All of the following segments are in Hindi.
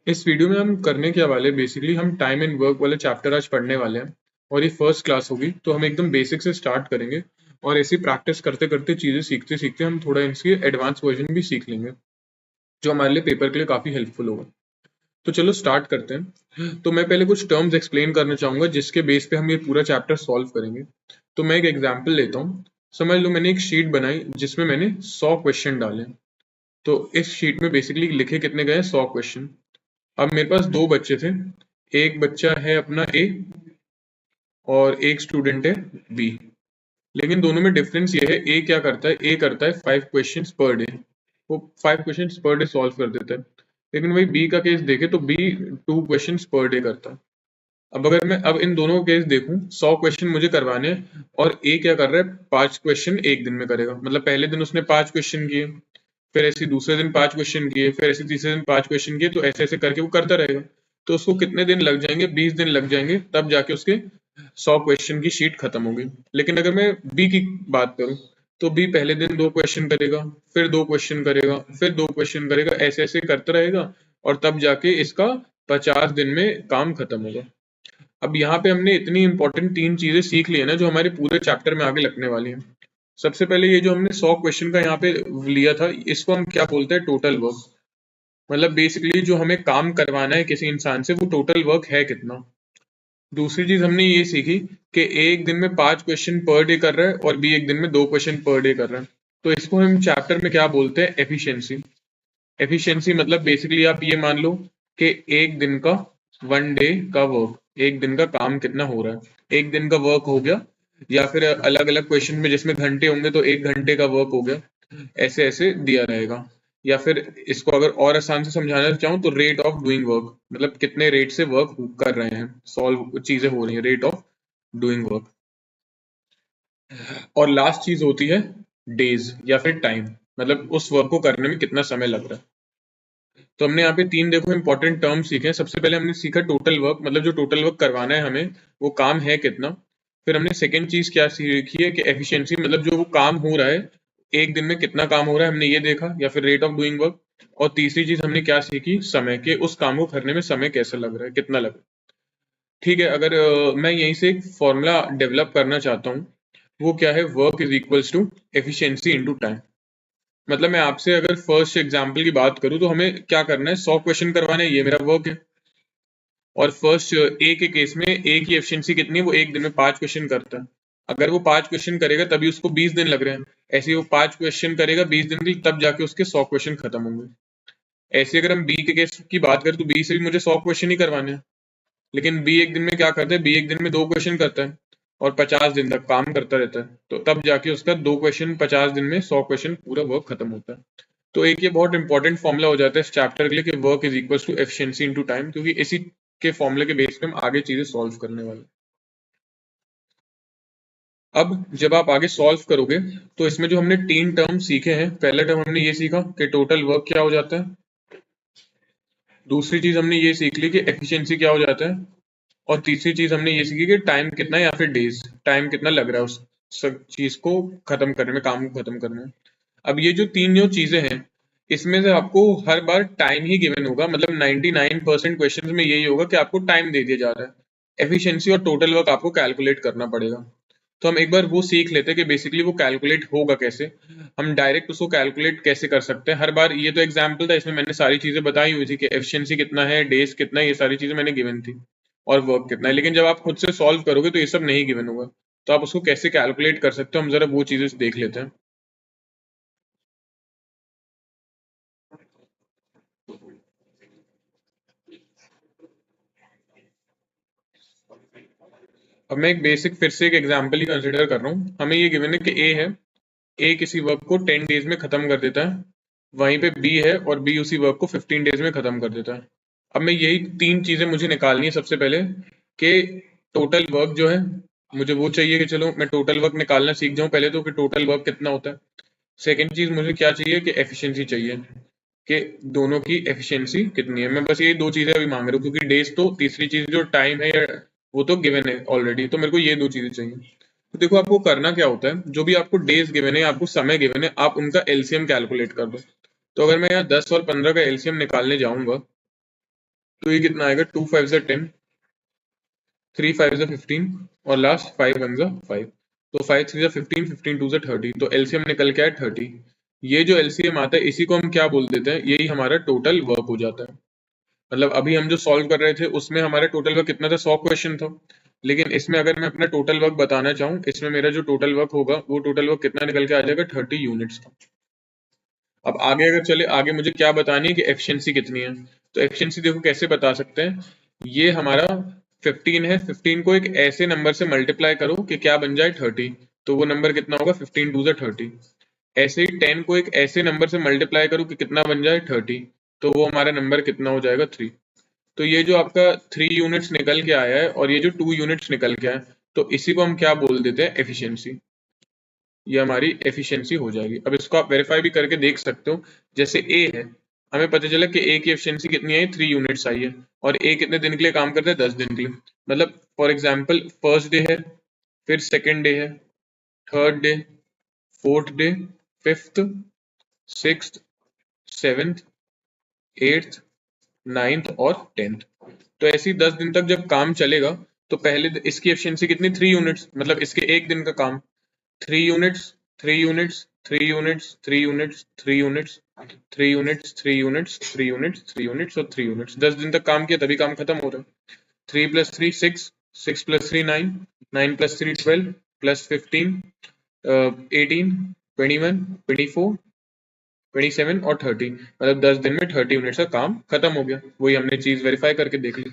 इस वीडियो में हम करने क्या वाले बेसिकली हम टाइम एंड वर्क वाले चैप्टर आज पढ़ने वाले हैं और ये फर्स्ट क्लास होगी तो हम एकदम बेसिक से स्टार्ट करेंगे और ऐसी प्रैक्टिस करते करते चीजें सीखते सीखते हम थोड़ा इसके एडवांस वर्जन भी सीख लेंगे जो हमारे लिए पेपर के लिए काफी हेल्पफुल होगा। तो चलो स्टार्ट करते हैं। तो मैं पहले कुछ टर्म्स एक्सप्लेन करना चाहूंगा जिसके बेस पे हम ये पूरा चैप्टर सॉल्व करेंगे। तो मैं एक एग्जाम्पल लेता हूँ। समझ लो मैंने एक शीट बनाई जिसमें मैंने 100 क्वेश्चन डाले। तो इस शीट में बेसिकली लिखे कितने गए 100 क्वेश्चन। अब मेरे पास दो बच्चे थे, एक बच्चा है अपना ए और एक स्टूडेंट है बी। लेकिन दोनों में डिफरेंस ये है, ए क्या करता है, ए करता है 5 क्वेश्चंस पर डे, वो 5 क्वेश्चंस पर डे सॉल्व कर देता है। लेकिन वही बी का केस देखे तो बी 2 क्वेश्चंस पर डे करता है। अब अगर मैं अब इन दोनों का केस देखूं, 100 क्वेश्चन मुझे करवाने हैं और ए क्या कर रहा है, 5 क्वेश्चन एक दिन में करेगा। मतलब पहले दिन उसने 5 क्वेश्चन किए, फिर ऐसे दूसरे दिन 5 क्वेश्चन किए, फिर ऐसे तीसरे दिन 5 क्वेश्चन किए, तो ऐसे ऐसे करके वो करता रहेगा। तो उसको कितने दिन लग जाएंगे, 20 दिन लग जाएंगे, तब जाके उसके 100 क्वेश्चन की शीट खत्म होगी। लेकिन अगर मैं बी की बात करूं तो बी पहले दिन 2 क्वेश्चन करेगा, फिर 2 क्वेश्चन करेगा, फिर 2 क्वेश्चन करेगा, ऐसे ऐसे करता रहेगा और तब जाके इसका 50 दिन में काम खत्म होगा। अब यहाँ पे हमने इतनी इंपॉर्टेंट 3 चीजें सीख ली है ना जो हमारे पूरे चैप्टर में आगे लगने वाली हैं। सबसे पहले ये जो हमने 100 क्वेश्चन का यहाँ पे लिया था, इसको हम क्या बोलते हैं, टोटल वर्क। मतलब बेसिकली जो हमें काम करवाना है किसी इंसान से वो टोटल वर्क है कितना। दूसरी चीज हमने ये सीखी कि ए एक दिन में 5 क्वेश्चन पर डे कर रहा है और बी एक दिन में 2 क्वेश्चन पर डे कर रहा है। तो इसको हम चैप्टर में क्या बोलते हैं, एफिशिएंसी। एफिशिएंसी मतलब बेसिकली आप ये मान लो कि एक दिन का, 1 डे का वर्क, एक दिन का काम कितना हो रहा है, एक दिन का वर्क हो गया। या फिर अलग अलग क्वेश्चन में जिसमें घंटे होंगे तो 1 घंटे का वर्क हो गया, ऐसे ऐसे दिया रहेगा। या फिर इसको अगर और आसान से समझाना चाहूँ तो रेट ऑफ डूइंग वर्क, मतलब कितने रेट से वर्क कर रहे हैं, सॉल्व चीजें हो रही हैं, रेट ऑफ डूइंग वर्क। और लास्ट चीज होती है डेज या फिर टाइम, मतलब उस वर्क को करने में कितना समय लग रहा है। तो हमने यहाँ पे 3 देखो इंपॉर्टेंट टर्म सीखे हैं। सबसे पहले हमने सीखा टोटल वर्क, मतलब जो टोटल वर्क करवाना है हमें वो काम है कितना। फिर हमने सेकंड चीज क्या सीखी है कि एफिशिएंसी, मतलब जो वो काम हो रहा है एक दिन में कितना काम हो रहा है हमने ये देखा, या फिर रेट ऑफ डूइंग वर्क। और तीसरी चीज हमने क्या सीखी, समय, के उस काम को करने में समय कैसा लग रहा है, कितना लग रहा है। ठीक है, अगर मैं यहीं से एक फॉर्मूला डेवलप करना चाहता हूँ, वो क्या है, work is equals to efficiency into time. मतलब मैं आपसे अगर फर्स्ट एग्जांपल की बात करूं तो हमें क्या करना है, 100 क्वेश्चन करवाने हैं, ये मेरा वर्क है। और फर्स्ट ए के केस में ए की एफिशिएंसी कितनी है, वो एक दिन में 5 क्वेश्चन करता है। अगर वो 5 क्वेश्चन करेगा तभी उसको 20 दिन लग रहे हैं। ऐसे ही वो 5 क्वेश्चन करेगा 20 दिन की, तब जाके उसके 100 क्वेश्चन खत्म होंगे। ऐसे अगर हम बी के केस की बात करें तो बी से भी मुझे 100 क्वेश्चन ही करवाने हैं। लेकिन बी एक दिन में क्या करता है, बी एक दिन में 2 क्वेश्चन करता है और 50 दिन तक काम करता रहता है। तो तब जाके उसका 2 क्वेश्चन 50 दिन में 100 क्वेश्चन पूरा वर्क खत्म होता है। तो एक ये बहुत इंपॉर्टेंट फॉर्मूला हो जाता है इस चैप्टर के लिए कि work is equal to efficiency into time, क्योंकि इसी के फॉर्मूले के बेस पे हम आगे चीजें सॉल्व करने वाले हैं। अब जब आप आगे सॉल्व करोगे तो इसमें जो हमने 3 टर्म सीखे हैं, पहला टर्म हमने ये सीखा कि टोटल वर्क क्या हो जाता है। दूसरी चीज हमने ये सीख ली कि एफिशिएंसी क्या हो जाता है। और तीसरी चीज हमने ये सीखी कि टाइम कितना है या फिर डेज, टाइम कितना लग रहा है उस सब चीज को खत्म करने में, काम को खत्म करने में। अब ये जो 3 चीजें हैं, इसमें से आपको हर बार टाइम ही गिवन होगा। मतलब 99% क्वेश्चन में यही होगा कि आपको टाइम दे दिया जा रहा है, एफिशिएंसी और टोटल वर्क आपको कैलकुलेट करना पड़ेगा। तो हम एक बार वो सीख लेते हैं कि बेसिकली वो कैलकुलेट होगा कैसे, हम डायरेक्ट उसको कैलकुलेट कैसे कर सकते हैं। हर बार ये तो एग्जाम्पल था, इसमें मैंने सारी चीजें बताई हुई थी कि एफिशिएंसी कितना है, डेज कितना है, ये सारी चीजें मैंने गिवन थी और वर्क कितना है। लेकिन जब आप खुद से सॉल्व करोगे तो ये सब नहीं गिवन होगा, तो आप उसको कैसे कैलकुलेट कर सकते हो, हम जरा वो चीजें देख लेते हैं। अब मैं एक बेसिक फिर से एक एग्जाम्पल ही कंसिडर कर रहा हूँ। हमें ये गिवन है कि ए है, ए किसी वर्क को 10 डेज में खत्म कर देता है, वहीं पे बी है और बी उसी वर्क को 15 डेज में खत्म कर देता है। अब मैं यही 3 चीजें मुझे निकालनी है। सबसे पहले कि टोटल वर्क जो है, मुझे वो चाहिए कि चलो मैं टोटल वर्क निकालना सीख जाऊं पहले तो, कि टोटल वर्क कितना होता है। सेकंड चीज मुझे क्या चाहिए कि एफिशिएंसी चाहिए, कि दोनों की एफिशिएंसी कितनी है। मैं बस ये 2 चीजें अभी मांग रहा हूँ, क्योंकि डेज तो, तीसरी चीज जो टाइम है या वो तो गिवन है ऑलरेडी, तो मेरे को ये 2 चीजें चाहिए। तो देखो आपको करना क्या होता है, जो भी आपको डेज गिवन है, आपको समय गिवन है, आप उनका एलसीएम कैलकुलेट कर दो। तो अगर मैं यहाँ 10 और 15 का एलसीएम निकालने जाऊंगा तो ये कितना आएगा, 2 5 10, 3 5 15 और लास्ट 5 1 5। तो 5 3 15, 15 2 30, तो एलसीएम निकल के आया 30। ये जो एलसीएम आता है इसी को हम क्या बोल देते हैं, यही हमारा टोटल वर्क हो जाता है। मतलब अभी हम जो सॉल्व कर रहे थे उसमें हमारा टोटल वर्क कितना था, 100 क्वेश्चन था। लेकिन इसमें अगर मैं अपना टोटल वर्क बताना चाहूँ, इसमें मेरा जो टोटल वर्क होगा वो टोटल वर्क कितना निकल के आ जाएगा, 30 यूनिट्स का। अब आगे अगर चले, आगे मुझे क्या बतानी है कि एफिशिएंसी कितनी है। तो एफिशिएंसी देखो कैसे बता सकते हैं, ये हमारा 15 है, 15 को एक ऐसे नंबर से मल्टीप्लाई करो कि क्या बन जाए 30, तो वो नंबर कितना होगा, 15 2 30। ऐसे ही 10 को एक ऐसे नंबर से मल्टीप्लाई करो कि कितना बन जाए 30, तो वो हमारा नंबर कितना हो जाएगा 3। तो ये जो आपका 3 यूनिट्स निकल के आया है और ये जो 2 यूनिट्स निकल के आया है, तो इसी को हम क्या बोल देते हैं, एफिशिएंसी। ये हमारी एफिशिएंसी हो जाएगी। अब इसको आप वेरीफाई भी करके देख सकते हो। जैसे ए है, हमें पता चला कि ए की एफिशिएंसी कितनी आई, 3 यूनिट्स आई है, और ए कितने दिन के लिए काम करता है, 10 दिन के लिए। मतलब फॉर एग्जाम्पल फर्स्ट डे है, फिर सेकेंड डे है, third day, fourth day, fifth, sixth, seventh, eighth, ninth और टेंथ। तो ऐसे ही 10 दिन तक जब काम चलेगा, तो पहले इसकी एफिशिएंसी कितनी, 3 यूनिट्स, मतलब इसके एक दिन का काम। 3 units, 3 units, 3 units, 3 units, 3 units, 3 units, 3 units, 3 units, 3 units और 3 यूनिट्स। 10 दिन तक काम किया तभी काम खत्म हो रहा है। 3 + 3 6, 6 + 3 9, 9 + 3 12, प्लस 15 18, 21, 24, 27 और 30, मतलब 10 दिन में 30 यूनिट्स का काम खत्म हो गया। वही हमने चीज वेरीफाई करके देख ली।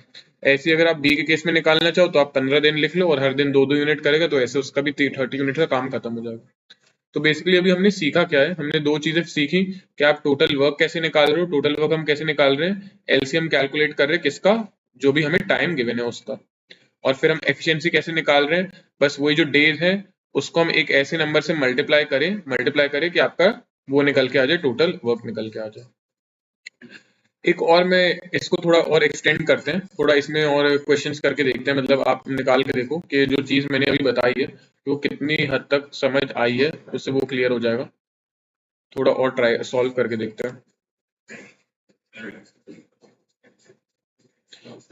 ऐसे अगर आप बी के केस में निकालना चाहो तो आप 15 दिन लिख लो और हर दिन 2 2 यूनिट करेगा, तो ऐसे उसका भी 30 यूनिट का काम खत्म हो जाएगा। तो बेसिकली अभी हमने सीखा क्या है, हमने दो चीजें सीखी कि आप टोटल वर्क कैसे निकाल रहे हो, टोटल वर्क हम कैसे निकाल रहे हैं, एलसीएम कैलकुलेट कर रहे हैं किसका, जो भी हमें टाइम गिवन है उसका, और फिर हम एफिशिएंसी कैसे निकाल रहे हैं, बस वही जो डेज है उसको हम एक ऐसे नंबर से मल्टीप्लाई करें कि आपका वो निकल के आ जाए, टोटल वर्क निकल के आ जाए। एक और मैं इसको थोड़ा और एक्सटेंड करते हैं, थोड़ा इसमें और क्वेश्चंस करके देखते हैं, मतलब आप निकाल के देखो कि जो चीज मैंने अभी बताई है वो कितनी हद तक समझ आई है, उससे वो क्लियर हो जाएगा। थोड़ा और ट्राई सॉल्व करके देखते हैं।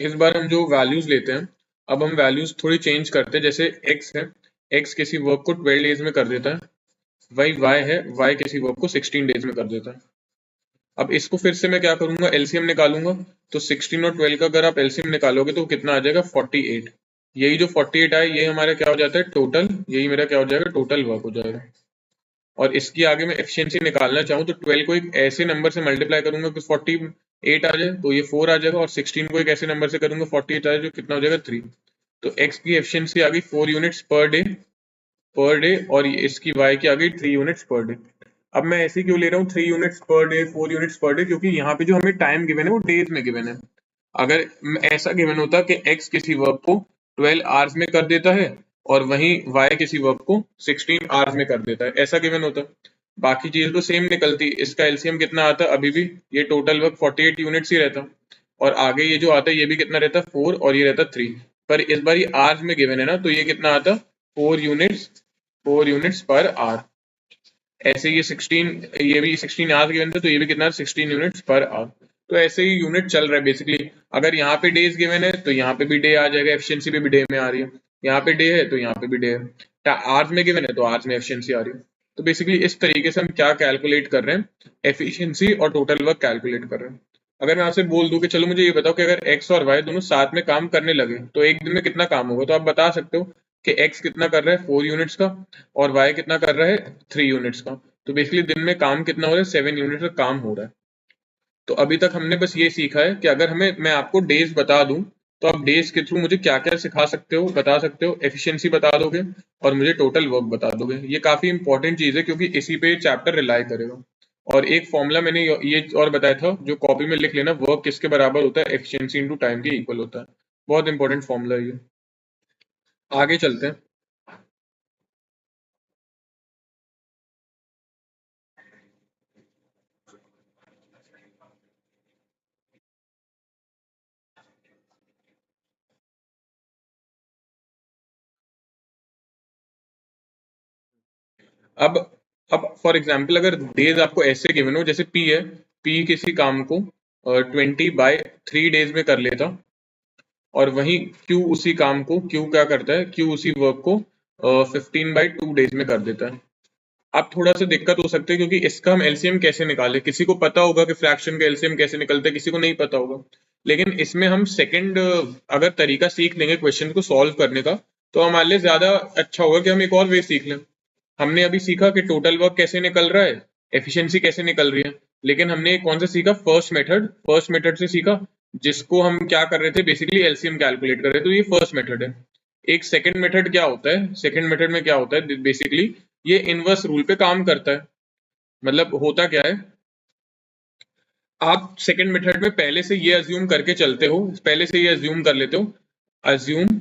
इस बार हम जो वैल्यूज लेते हैं, अब हम वैल्यूज थोड़ी चेंज करते हैं। जैसे x है, x किसी वर्क को 12 डेज में कर देता है, वही y है, y किसी वर्क को 16 डेज में कर देता है। अब इसको फिर से मैं क्या करूंगा, एलसीएम निकालूंगा। तो 16 और 12 का अगर आप एलसीएम निकालोगे तो कितना आ जाएगा, 48। यही जो 48 आए ये हमारा क्या हो जाता है, टोटल, यही मेरा क्या हो जाएगा, टोटल वर्क हो जाएगा। और इसकी आगे मैं एफिशिएंसी निकालना चाहूँ तो 12 को एक ऐसे नंबर से मल्टीप्लाई करूंगा कि 48 आ जाए, तो ये 4 आ जाएगा, और 16 को एक ऐसे नंबर से करूंगा 48 आ जाए, जो कितना हो जाएगा, 3। तो x की एफिशिएंसी आ गई 4 यूनिट्स पर डे, और इसकी y की आ गई 3 यूनिट्स पर डे। अब मैं ऐसे क्यों ले रहा हूँ 3 units per day, 4 units per day, क्योंकि यहाँ पे जो हमें टाइम गिवन है वो डेज में गिवन है। अगर ऐसा गिवन होता कि x किसी वर्क को 12 आवर्स में कर देता है और वहीं y किसी वर्क को 16 आवर्स में कर देता है, ऐसा गिवन होता, बाकी चीज तो सेम निकलती। इसका एलसीएम कितना आता, अभी भी ये टोटल वर्क 48 यूनिट्स ही रहता, और आगे ये जो आता है ये भी कितना रहता, 4, और ये रहता 3। पर इस बार ये आवर्स में गिवन है ना, तो ये कितना आता, 4 यूनिट्स पर आवर। ऐसे ये 16, ये भी 16 आवर्स गिवन थे, तो ये भी कितना, 16 यूनिट्स पर आवर। तो ऐसे ही यूनिट चल रहा है बेसिकली। अगर यहाँ पे डेज गिवन है तो यहाँ पे भी डे आ जाएगा, एफिशिएंसी पे भी डे में आ रही है। यहाँ पे डे है तो यहाँ पे भी डे है, आवर्स में गिवन है तो आवर्स में एफिशिएंसी आ रही है। तो बेसिकली इस तरीके से हम क्या कैलकुलेट कर रहे हैं, एफिशिएंसी और टोटल वर्क कैलकुलेट कर रहे हैं। अगर मैं आपसे बोल दूं कि चलो मुझे ये बताओ कि अगर एक्स और वाई दोनों साथ में काम करने लगे तो एक दिन में कितना काम होगा, तो आप बता सकते हो कि एक्स कितना कर रहा है, 4 यूनिट्स का, और वाई कितना कर रहा है, 3 यूनिट्स का। तो बेसिकली दिन में काम कितना हो रहा है, 7 यूनिट का काम हो रहा है। तो अभी तक हमने बस ये सीखा है कि अगर मैं आपको डेज बता दूं तो आप डेज के थ्रू मुझे क्या क्या सिखा सकते हो, बता सकते हो, एफिशिएंसी बता दोगे और मुझे टोटल वर्क बता दोगे। ये काफी इंपॉर्टेंट चीज है क्योंकि इसी पे चैप्टर रिलाई करेगा। और एक फॉर्मूला मैंने ये और बताया था, जो कॉपी में लिख लेना, वर्क किसके बराबर होता है, एफिशिएंसी इनटू टाइम के इक्वल होता है। बहुत इंपॉर्टेंट फॉर्मूला है ये। आगे चलते हैं। अब अब फॉर एग्जाम्पल अगर डेज आपको ऐसे गिवन हो, जैसे पी है, पी किसी काम को 20/3 डेज में कर लेता, और वहीं Q उसी काम को, Q क्या करता है, Q उसी वर्क को 15/2 डेज में कर देता है। अब थोड़ा सा दिक्कत हो सकती है क्योंकि इसका हम एलसीएम कैसे निकालें, किसी को पता होगा कि फ्रैक्शन का एलसीएम कैसे निकलता है, किसी को नहीं पता होगा। लेकिन इसमें हम सेकंड अगर तरीका सीख लेंगे क्वेश्चन को सॉल्व करने का, तो हमारे लिए ज्यादा अच्छा होगा कि हम एक और वे सीख लें। हमने अभी सीखा कि टोटल वर्क कैसे निकल रहा है, एफिशिएंसी कैसे निकल रही है, लेकिन हमने कौन सा सीखा, फर्स्ट मेथड से सीखा, जिसको हम क्या कर रहे थे, बेसिकली एलसीएम कैलकुलेट कर रहे थे, तो ये फर्स्ट मेथड है। एक सेकंड मेथड क्या होता है, सेकंड मेथड में क्या होता है, बेसिकली ये इनवर्स रूल पे काम करता है। मतलब होता क्या है, आप सेकंड मेथड में पहले से ये अज्यूम करके चलते हो, पहले से ये अज्यूम कर लेते हो, अज्यूम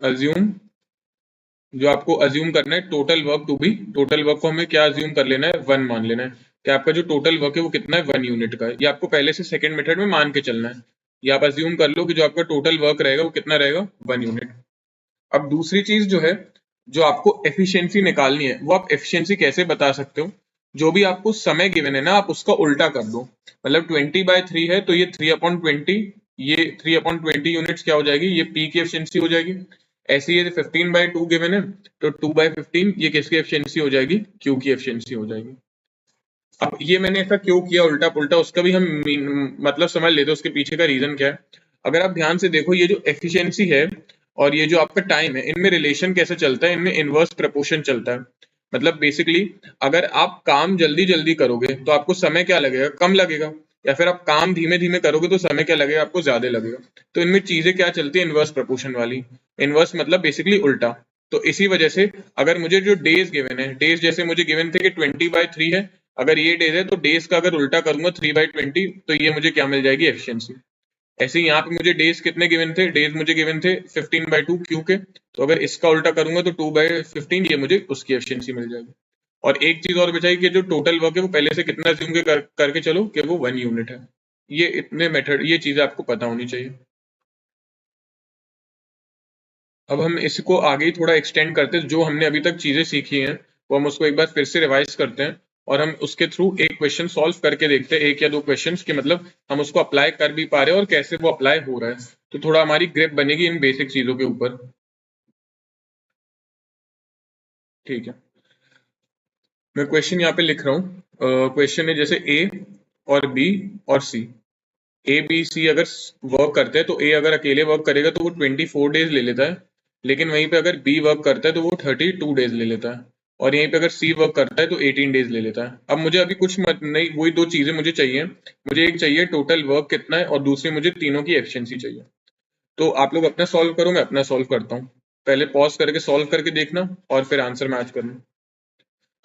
अज्यूम जो आपको अज्यूम करना है, total work to be, total work को हमें क्या अज्यूम कर लेना है, 1 मान लेना है कि आपका जो टोटल वर्क है वो कितना है, 1 यूनिट का है। ये आपको पहले से सेकंड मेथड में मान के चलना है। ये आप अज्यूम कर लो कि जो आपका टोटल वर्क रहेगा वो कितना रहेगा, 1 यूनिट। अब दूसरी चीज जो है, जो आपको एफिशिएंसी निकालनी है, वो आप एफिशिएंसी कैसे बता सकते हो, जो भी आपको समय गिवन है ना, आप उसका उल्टा कर दो। मतलब 20/3 है तो ये 3/20, ये 3/20 यूनिट्स क्या हो जाएगी, ये पी की एफिशिएंसी हो जाएगी। ऐसे ये 15/2 गिवन है तो 2/15 ये किसकी एफिशिएंसी हो जाएगी, क्यू की एफिशिएंसी हो जाएगी। अब ये मैंने ऐसा क्यों किया उल्टा पुल्टा, उसका भी हम मतलब समझ लेते हैं, उसके पीछे का रीजन क्या है। अगर आप ध्यान से देखो, ये जो एफिशिएंसी है और ये जो आपका टाइम है, इनमें रिलेशन कैसे चलता है, इनमें इनवर्स प्रपोर्शन चलता है। मतलब बेसिकली अगर आप काम जल्दी जल्दी करोगे तो आपको समय क्या लगेगा, कम लगेगा, या फिर आप काम धीमे धीमे करोगे तो समय क्या लगेगा, आपको ज्यादा लगेगा। तो इनमें चीजें क्या चलती है, इनवर्स प्रपोर्शन वाली। इनवर्स मतलब बेसिकली उल्टा। तो इसी वजह से अगर मुझे जो डेज गिवन है, डेज जैसे मुझे गिवन थे कि 20/3 है, अगर ये डेज है तो डेज का अगर उल्टा करूंगा 3/20, तो ये मुझे क्या मिल जाएगी, एफिशिएंसी। ऐसे ही यहाँ पे मुझे डेज कितने गिवन थे, डेज मुझे गिवन थे 15/2 क्यू के, तो अगर इसका उल्टा करूंगा तो 2/15, ये मुझे उसकी एफिशिएंसी मिल जाएगी। और एक चीज और बचाई कि जो टोटल वर्क है वो पहले से कितना assume के करके चलो कि वो 1 यूनिट है। ये इतने मेथड, ये चीजें आपको पता होनी चाहिए। अब हम इसको आगे ही थोड़ा एक्सटेंड करते हैं, जो हमने अभी तक चीजें सीखी हैं वो हम उसको एक बार फिर से रिवाइज करते हैं, और हम उसके थ्रू एक क्वेश्चन सॉल्व करके देखते हैं, एक या दो क्वेश्चंस के, मतलब हम उसको अप्लाई कर भी पा रहे हैं और कैसे वो अप्लाई हो रहा है, तो थोड़ा हमारी ग्रिप बनेगी इन बेसिक चीजों के ऊपर। ठीक है, मैं क्वेश्चन यहाँ पे लिख रहा हूँ। क्वेश्चन है जैसे ए और बी और सी, ए बी सी अगर वर्क करते हैं तो ए अगर अकेले वर्क करेगा तो वो 24 डेज ले लेता है, लेकिन वहीं पे अगर बी वर्क करता है तो वो 32 डेज ले लेता है, और यहीं पे अगर सी वर्क करता है तो 18 डेज ले लेता है। अब मुझे अभी कुछ मत नहीं, वही दो चीजें मुझे चाहिए, मुझे एक चाहिए टोटल वर्क कितना है, और दूसरी मुझे तीनों की एफिशिएंसी चाहिए। तो आप लोग अपना सॉल्व करो, मैं अपना सॉल्व करता हूँ। पहले पॉज करके सॉल्व करके देखना और फिर आंसर मैच करना।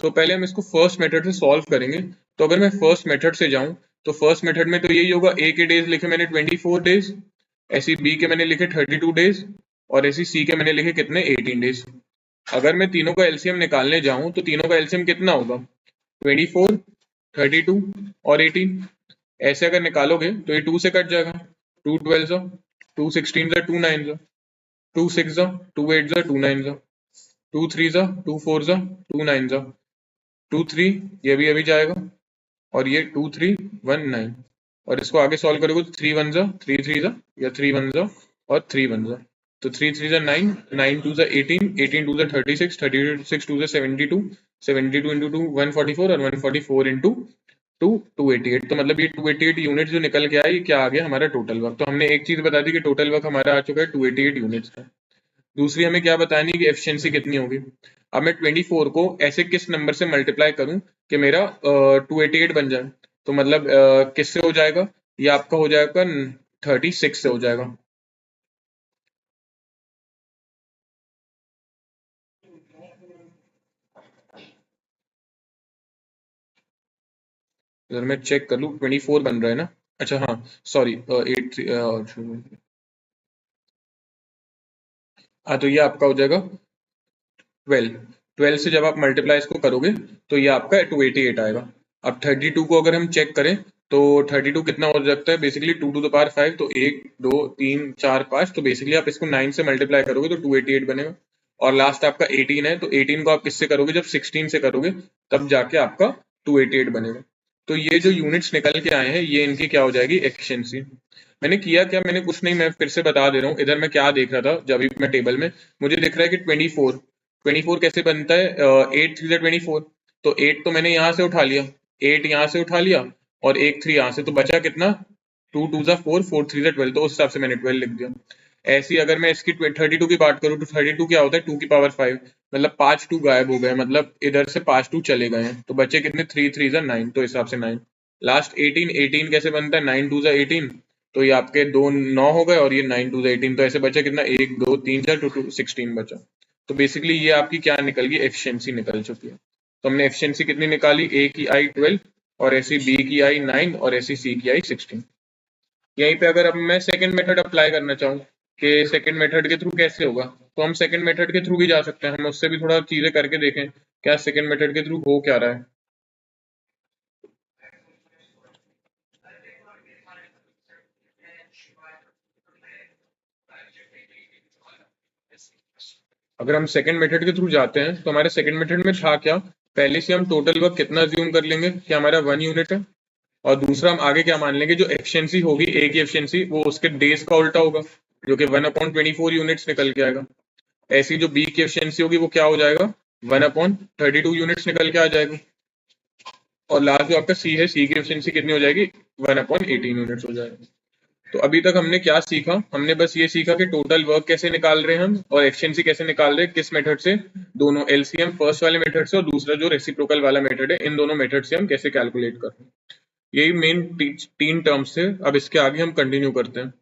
तो पहले हम इसको फर्स्ट मेथड से सॉल्व करेंगे। तो अगर मैं फर्स्ट मेथड से जाऊं तो फर्स्ट मेथड में तो यही होगा, ए के डेज लिखे मैंने 24 डेज, ऐसी बी के मैंने लिखे 32 डेज, और ऐसी सी के मैंने लिखे कितने, 18 डेज। अगर मैं तीनों का एलसीएम निकालने जाऊं तो तीनों का एलसीएम कितना होगा, 24, 32 और 18। ऐसे अगर निकालोगे तो ये 2 से कट जाएगा, 2 12 जा, 2 16 जा, 2 9 जा, 2 6 जा, 2 8 जा, 2 9 जा, 2 3 जा, 2 4 जा, 2 9 जा, 2 3, ये भी अभी जाएगा, और ये 2 3 1 9, और इसको आगे सॉल्व करोगे तो 3 1 जा, 3 3 जा, या 3 1 जा और 3 1 जा, तो 3 3 जा 9, 9 2 जा 18, 18 2 जा 36, 36 2 जा 72, 72 इंटू 2 144, और 144 इंटू 2 288। तो मतलब ये 288 यूनिट जो निकल के आया, ये क्या आ गया, हमारा टोटल वर्क। तो हमने एक चीज बता दी कि टोटल वर्क हमारा आ चुका है 288 यूनिट्स का। दूसरी हमें क्या बतानी है कि एफिशिएंसी कितनी होगी। अब मैं 24 को ऐसे किस नंबर से मल्टीप्लाई करूं कि मेरा 288 बन जाए, तो मतलब किससे हो जाएगा, ये आपका हो जाएगा 36 से हो जाएगा। अगर मैं चेक कर लूं 24 बन रहा है ना, अच्छा हाँ सॉरी 8 हाँ, तो ये आपका हो जाएगा 12। 12 से जब आप मल्टीप्लाई इसको करोगे तो ये आपका 288 आएगा। अब 32 को अगर हम चेक करें तो 32 कितना हो सकता है, बेसिकली 2 टू द पावर 5, तो 1 2 3 4 5, तो बेसिकली आप इसको 9 से मल्टीप्लाई करोगे तो 288 बनेगा। और लास्ट आपका 18 है, तो 18 को आप किससे करोगे, जब 16 से करोगे तब जाके आपका 288 बनेगा। तो ये जो यूनिट्स निकल के आए हैं ये इनकी क्या हो जाएगी, एफिशिएंसी। मैंने किया क्या, मैंने कुछ नहीं, मैं फिर से बता दे रहा हूँ। इधर मैं क्या देख रहा था जब भी मैं टेबल में, मुझे दिख रहा है कि 24 कैसे बनता है, 8 3 24। तो 8 तो मैंने यहाँ से उठा लिया, 8 यहाँ से उठा लिया और एक 3 यहाँ से, तो बचा कितना, 2 2 4 4 3 12। तो उस हिसाब से मैंने 12 लिख दिया। ऐसी अगर मैं इसकी 32 की बात करूँ तो 32 क्या होता है, 2 की पावर 5, मतलब 5 2 गायब हो गए, मतलब इधर से 5 2 चले गए हैं, तो बचे कितने, 3 3 9, तो हिसाब से 9। लास्ट 18 कैसे बनता है, 9 2 18, तो ये आपके दो 9 हो गए और ये 9 2 18, तो ऐसे बचा कितना, 1 2 3 4 2 2 16 बचा। तो बेसिकली ये आपकी क्या निकल गई, एफिशिएंसी निकल चुकी है। तो हमने एफिशिएंसी कितनी निकाली, ए की आई 12 और ऐसी बी की आई 9 और ऐसी सी की आई 16। यहीं पे अगर अब मैं सेकंड मेथड अप्लाई करना चाहूँ कि सेकंड मेथड के थ्रू कैसे होगा, तो हम सेकंड मेथड के थ्रू भी जा सकते हैं, हम उससे भी थोड़ा चीजें करके देखें क्या सेकंड मेथड के थ्रू हो क्या रहा है। अगर हम सेकंड मेथड के थ्रू जाते हैं तो हमारे सेकंड मेथड में था क्या, पहले से हम टोटल वर्क कितना अज्यूम कर लेंगे कि हमारा 1 यूनिट है, और दूसरा हम आगे क्या मान लेंगे, जो एफिशिएंसी होगी ए की एफिशिएंसी वो उसके डेज का उल्टा होगा, जो कि 1/24 यूनिट्स निकल के आएगा। ऐसी जो बी की एफिशिएंसी होगी वो क्या हो जाएगा, 1/32 यूनिट्स निकल के आ जाएगा। और लास्ट जो आपका सी है, सी की एफिशिएंसी कितनी हो जाएगी, 1/18 यूनिट्स हो जाएगा। तो अभी तक हमने क्या सीखा, हमने बस ये सीखा कि टोटल वर्क कैसे निकाल रहे हैं हम और एफिशिएंसी कैसे निकाल रहे हैं, किस मेथड से, दोनों एलसीएम फर्स्ट वाले मेथड से और दूसरा जो रेसिप्रोकल वाला मेथड है, इन दोनों मेथड से हम कैसे कैलकुलेट कर रहे हैं। यही मेन 3 टर्म्स थे। अब इसके आगे हम कंटिन्यू करते हैं।